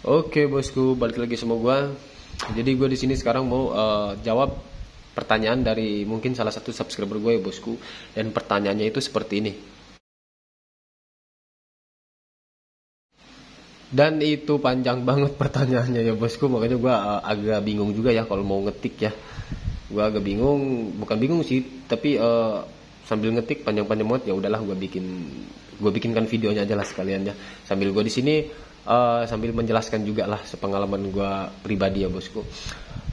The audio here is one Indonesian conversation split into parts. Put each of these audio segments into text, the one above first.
Oke bosku, balik lagi sama gua. Jadi gue di sini sekarang mau jawab pertanyaan dari mungkin salah satu subscriber gue ya bosku. Dan pertanyaannya itu seperti ini. Dan itu panjang banget pertanyaannya ya bosku, makanya gua agak bingung juga ya kalau mau ngetik ya. Gua agak bingung, bukan bingung sih, tapi sambil ngetik panjang-panjang banget ya udahlah gua bikinkan videonya aja lah sekalian ya. Sambil gua di sini sambil menjelaskan juga lah sepengalaman gua pribadi ya bosku.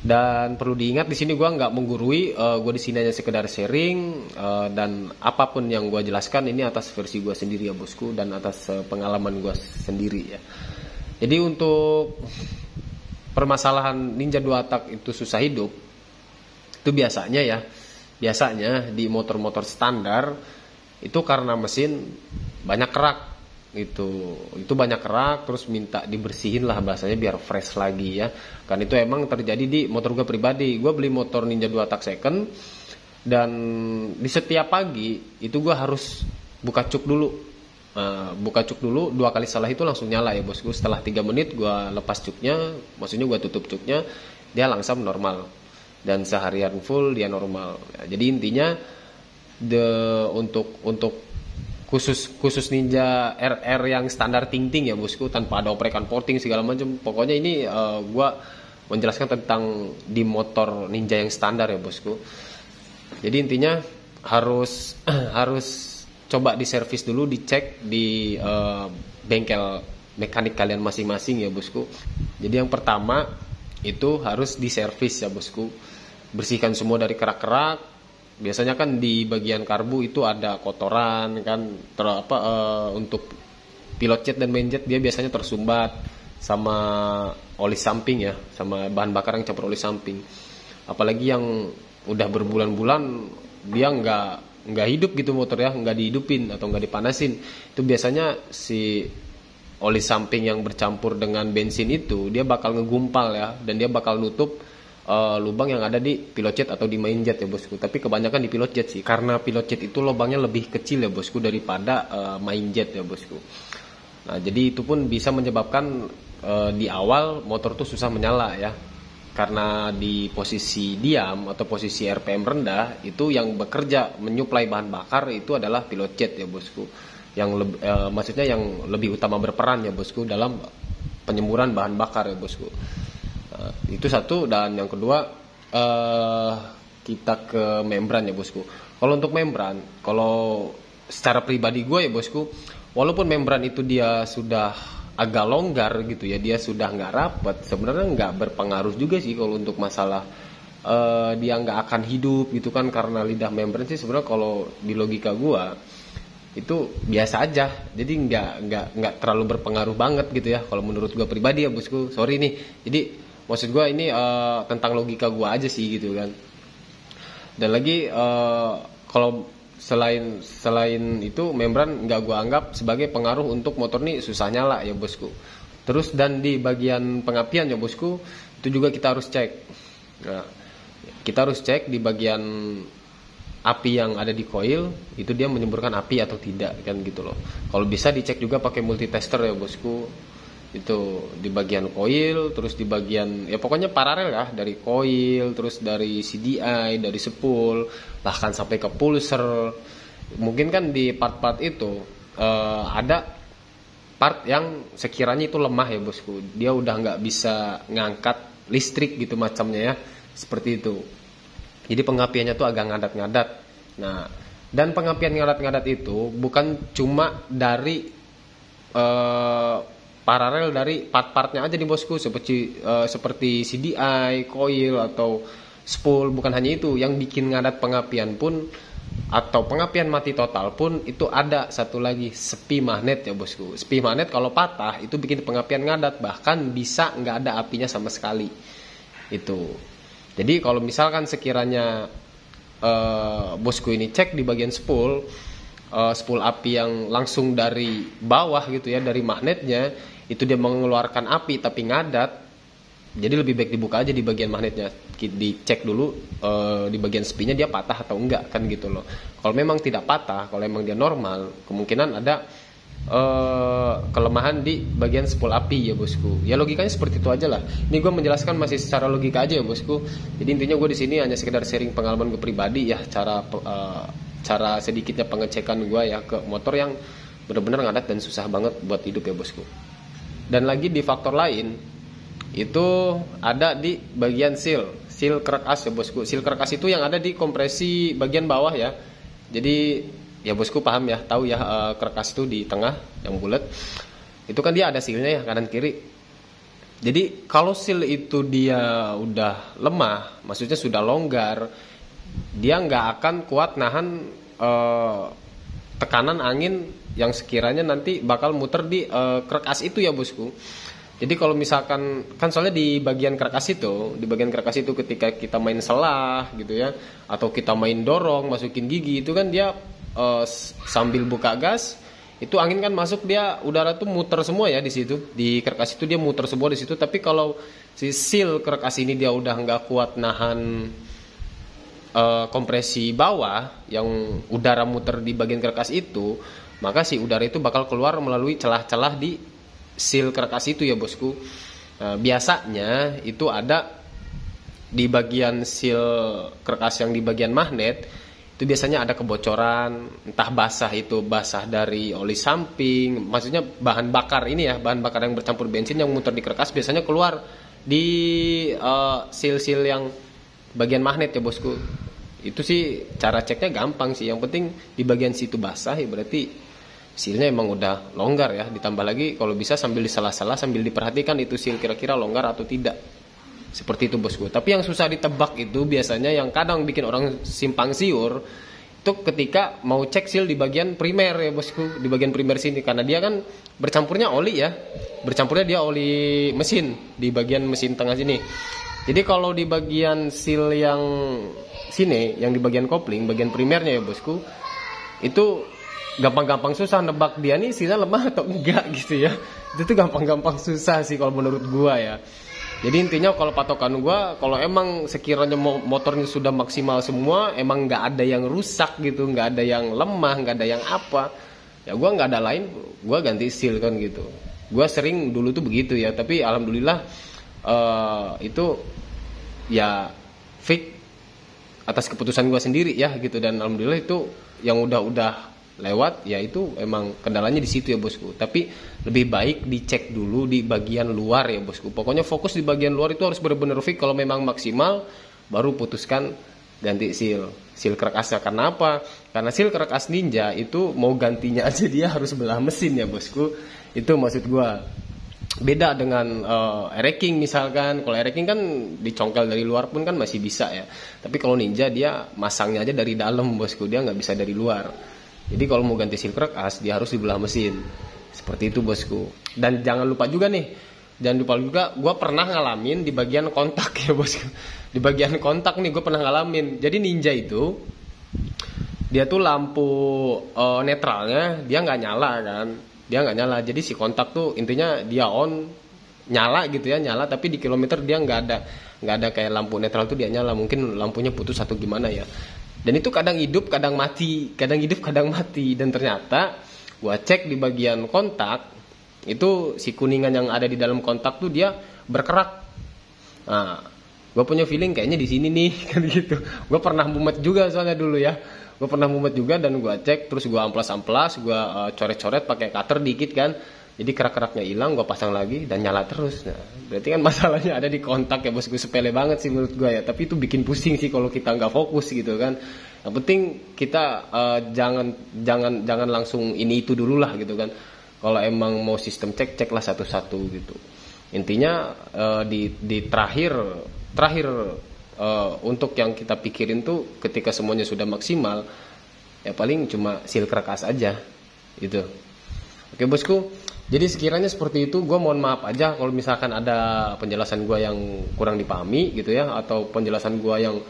Dan perlu diingat di sini gua nggak menggurui, gua di sini hanya sekedar sharing, dan apapun yang gua jelaskan ini atas versi gua sendiri ya bosku dan atas pengalaman gua sendiri ya. Jadi untuk permasalahan Ninja 2 tak itu susah hidup, itu biasanya di motor-motor standar itu karena mesin banyak kerak, itu banyak kerak, terus minta dibersihin lah bahasanya biar fresh lagi ya. Kan itu emang terjadi di motor gue pribadi. Gue beli motor Ninja 2 tak second, dan di setiap pagi itu gue harus buka cuk dulu. Buka cuk dulu, 2 kali salah itu langsung nyala ya bosku. Setelah 3 menit gue lepas cuknya, maksudnya gue tutup cuknya, dia langsung normal, dan seharian full dia normal. Jadi intinya untuk khusus Ninja RR yang standar ting-ting ya bosku, tanpa ada oprekan porting segala macam. Pokoknya ini gua menjelaskan tentang di motor Ninja yang standar ya bosku. Jadi intinya harus harus coba diservis dulu, dicek di bengkel mekanik kalian masing-masing ya bosku. Jadi yang pertama itu harus diservis ya bosku. Bersihkan semua dari kerak-kerak. Biasanya kan di bagian karbu itu ada kotoran kan, untuk pilot jet dan main jet dia biasanya tersumbat sama oli samping ya, sama bahan bakar yang campur oli samping. Apalagi yang udah berbulan-bulan dia nggak hidup gitu motor ya, nggak dihidupin atau nggak dipanasin, itu biasanya si oli samping yang bercampur dengan bensin itu dia bakal ngegumpal ya, dan dia bakal nutup lubang yang ada di pilot jet atau di main jet ya bosku. Tapi kebanyakan di pilot jet sih, karena pilot jet itu lubangnya lebih kecil ya bosku daripada main jet ya bosku. Nah jadi itu pun bisa menyebabkan di awal motor tuh susah menyala ya, karena di posisi diam atau posisi RPM rendah itu yang bekerja menyuplai bahan bakar itu adalah pilot jet ya bosku, yang maksudnya yang lebih utama berperan ya bosku dalam penyemburan bahan bakar ya bosku. Itu satu. Dan yang kedua, kita ke membran ya bosku. Kalau untuk membran, kalau secara pribadi gue ya bosku, walaupun membran itu dia sudah agak longgar gitu ya, dia sudah nggak rapat, sebenarnya nggak berpengaruh juga sih kalau untuk masalah dia nggak akan hidup gitu kan, karena lidah membran sih sebenarnya kalau di logika gue itu biasa aja. Jadi nggak terlalu berpengaruh banget gitu ya kalau menurut gue pribadi ya bosku. Sorry nih, jadi maksud gue ini tentang logika gue aja sih gitu kan. Dan lagi kalau selain itu membran nggak gue anggap sebagai pengaruh untuk motor nih susah nyala ya bosku. Terus dan di bagian pengapian ya bosku, itu juga kita harus cek. Nah, kita harus cek di bagian api yang ada di coil itu dia menyemburkan api atau tidak kan gitu loh. Kalau bisa dicek juga pakai multitester ya bosku. Itu di bagian coil, terus di bagian ya pokoknya paralel ya, dari coil, terus dari CDI, dari spool, bahkan sampai ke pulser. Mungkin kan di part-part itu ada part yang sekiranya itu lemah ya bosku, dia udah nggak bisa ngangkat listrik gitu macamnya ya, seperti itu. Jadi pengapiannya tuh agak ngadat-ngadat. Nah, dan pengapian ngadat-ngadat itu bukan cuma dari paralel dari part-partnya aja nih bosku, seperti CDI, coil atau spool. Bukan hanya itu, yang bikin ngadat pengapian pun atau pengapian mati total pun itu ada satu lagi, sepi magnet ya bosku. Sepi magnet kalau patah itu bikin pengapian ngadat, bahkan bisa nggak ada apinya sama sekali itu. Jadi kalau misalkan sekiranya bosku ini cek di bagian spool, spool api yang langsung dari bawah gitu ya, dari magnetnya itu dia mengeluarkan api tapi ngadat, jadi lebih baik dibuka aja di bagian magnetnya, dicek dulu di bagian spinya dia patah atau enggak kan gitu loh. Kalau memang tidak patah, kalau memang dia normal, kemungkinan ada kelemahan di bagian spool api ya bosku. Ya logikanya seperti itu aja lah. Ini gue menjelaskan masih secara logika aja ya bosku. Jadi intinya gue di sini hanya sekedar sharing pengalaman gue pribadi ya, cara sedikitnya pengecekan gue ya ke motor yang benar-benar ngadat dan susah banget buat hidup ya bosku. Dan lagi di faktor lain itu ada di bagian seal kerak as ya bosku. Seal kerak as itu yang ada di kompresi bagian bawah ya. Jadi ya bosku paham ya, tahu ya, kerak as itu di tengah yang bulat. Itu kan dia ada sealnya ya kanan kiri. Jadi kalau seal itu dia udah lemah, maksudnya sudah longgar, dia nggak akan kuat nahan tekanan angin yang sekiranya nanti bakal muter di kerak as itu ya bosku. Jadi kalau misalkan kan soalnya di bagian kerak as itu ketika kita main selah gitu ya, atau kita main dorong masukin gigi itu kan dia sambil buka gas itu angin kan masuk, dia udara tuh muter semua ya di situ, di kerak as itu dia muter semua di situ. Tapi kalau si seal kerak as ini dia udah nggak kuat nahan kompresi bawah yang udara muter di bagian kerak as itu, maka si udara itu bakal keluar melalui celah-celah di seal kerak as itu ya bosku. Biasanya itu ada di bagian seal kerak as yang di bagian magnet, itu biasanya ada kebocoran, entah basah dari oli samping, maksudnya bahan bakar ini ya, bahan bakar yang bercampur bensin yang muter di kerak as biasanya keluar di seal-seal yang bagian magnet ya bosku. Itu sih cara ceknya gampang sih, yang penting di bagian situ basah ya berarti sealnya emang udah longgar ya. Ditambah lagi kalau bisa sambil disalah-salah, sambil diperhatikan itu seal kira-kira longgar atau tidak. Seperti itu bosku. Tapi yang susah ditebak itu biasanya yang kadang bikin orang simpang siur itu ketika mau cek seal di bagian primer ya bosku, di bagian primer sini, karena dia kan bercampurnya oli ya. Bercampurnya dia oli mesin di bagian mesin tengah sini. Jadi kalau di bagian seal yang sini, yang di bagian kopling, bagian primernya ya bosku, itu gampang-gampang susah nebak dia nih sisa lemah atau enggak gitu ya. Itu tuh gampang-gampang susah sih kalau menurut gua ya. Jadi intinya kalau patokan gua, kalau emang sekiranya motornya sudah maksimal semua, emang nggak ada yang rusak gitu, nggak ada yang lemah, nggak ada yang apa, ya gua nggak ada lain, gua ganti seal kan gitu. Gua sering dulu tuh begitu ya, tapi alhamdulillah itu ya fix atas keputusan gua sendiri ya gitu, dan alhamdulillah itu yang udah lewat ya, itu emang kendalanya di situ ya bosku. Tapi lebih baik dicek dulu di bagian luar ya bosku. Pokoknya fokus di bagian luar itu harus benar-benar fix. Kalau memang maksimal baru putuskan ganti seal kerak asnya. Karena apa? Karena seal kerak as Ninja itu mau gantinya aja dia harus belah mesin ya bosku. Itu maksud gua. Beda dengan Air-King misalkan. Kalau Air-King kan dicongkel dari luar pun kan masih bisa ya. Tapi kalau Ninja dia masangnya aja dari dalam bosku, dia nggak bisa dari luar. Jadi kalau mau ganti seal kerak as dia harus dibelah mesin. Seperti itu bosku. Dan jangan lupa juga nih, gue pernah ngalamin di bagian kontak ya bosku. Di bagian kontak nih gue pernah ngalamin. Jadi Ninja itu dia tuh lampu netralnya dia nggak nyala kan. Dia nggak nyala. Jadi si kontak tuh intinya dia on, nyala gitu ya, nyala, tapi di kilometer dia nggak ada kayak lampu netral tuh dia nyala. Mungkin lampunya putus atau gimana ya. Dan itu kadang hidup kadang mati, kadang hidup kadang mati. Dan ternyata gua cek di bagian kontak itu si kuningan yang ada di dalam kontak tuh dia berkerak. Nah, gua punya feeling kayaknya di sini nih kan gitu. Gua pernah mumet juga soalnya dulu ya. Gua pernah mumet juga dan gua cek, terus gua amplas-amplas, gua coret-coret pakai cutter dikit kan. Jadi kerak-keraknya hilang, gue pasang lagi dan nyala terus. Nah, berarti kan masalahnya ada di kontak ya bosku. Sepele banget sih menurut gue ya. Tapi itu bikin pusing sih kalau kita nggak fokus gitu kan. Yang penting kita jangan langsung ini itu dulu lah gitu kan. Kalau emang mau sistem ceklah satu-satu gitu. Intinya di terakhir untuk yang kita pikirin tuh ketika semuanya sudah maksimal, ya paling cuma seal kerak as aja gitu. Oke bosku. Jadi sekiranya seperti itu, gue mohon maaf aja kalau misalkan ada penjelasan gue yang kurang dipahami gitu ya, atau penjelasan gue yang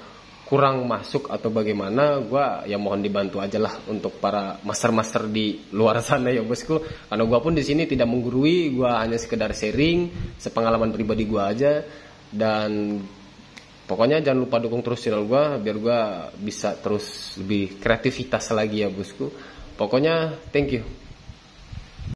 kurang masuk atau bagaimana, gue ya mohon dibantu aja lah untuk para master-master di luar sana ya bosku. Karena gue pun di sini tidak menggurui, gue hanya sekedar sharing sepengalaman pribadi gue aja. Dan pokoknya jangan lupa dukung terus channel gue biar gue bisa terus lebih kreativitas lagi ya bosku. Pokoknya thank you.